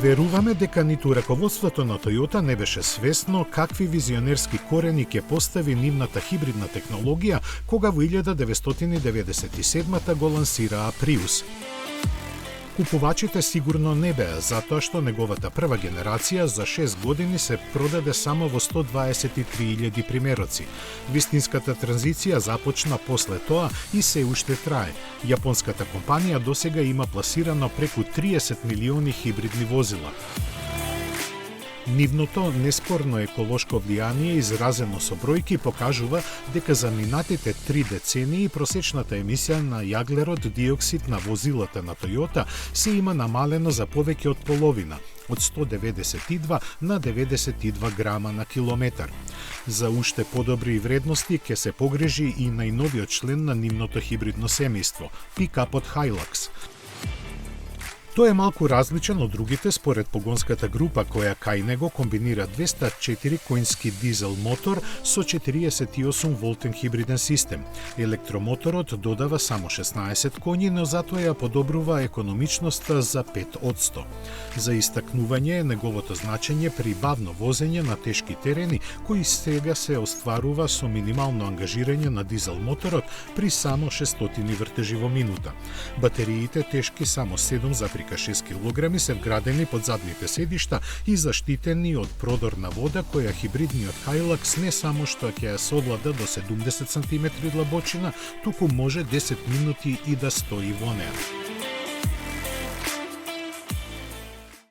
Веруваме дека ниту раководството на Toyota не беше свесно какви визионерски корени ќе постави нивната хибридна технологија кога во 1997 го лансираа Prius. Купувачите сигурно не беа, затоа што неговата прва генерација за 6 години се продаде само во 123.000 примероци. Вистинската транзиција започна после тоа и се уште трае. Јапонската компанија досега има пласирано преку 30 милиони хибридни возила. Нивното неспорно еколошко влијание изразено со бројки покажува дека за минатите 3 децении просечната емисија на јаглерод диоксид на возилата на Toyota се има намалено за повеќе од половина, од 192 на 92 грама на километар. За уште подобри вредности ќе се погрежи и најновиот член на нивното хибридно семејство, пикапот Hilux. Тој е малку различен од другите според погонската група која кај него комбинира 204 коњски дизел мотор со 48 волтен хибриден систем. Електромоторот додава само 16 коњи, но затоа ја подобрува економичноста за 5%. За истакнување е неговото значење при бавно возење на тешки терени, кои сега се остварува со минимално ангажирање на дизел моторот при само 600 вртежи во минута. Батериите тешки само 7,6 кг се вградени под задните седишта и заштитени од продор на вода која хибридниот Hilux не само што ќе ја совлада до 70 см длабочина, туку може 10 минути и да стои во неа.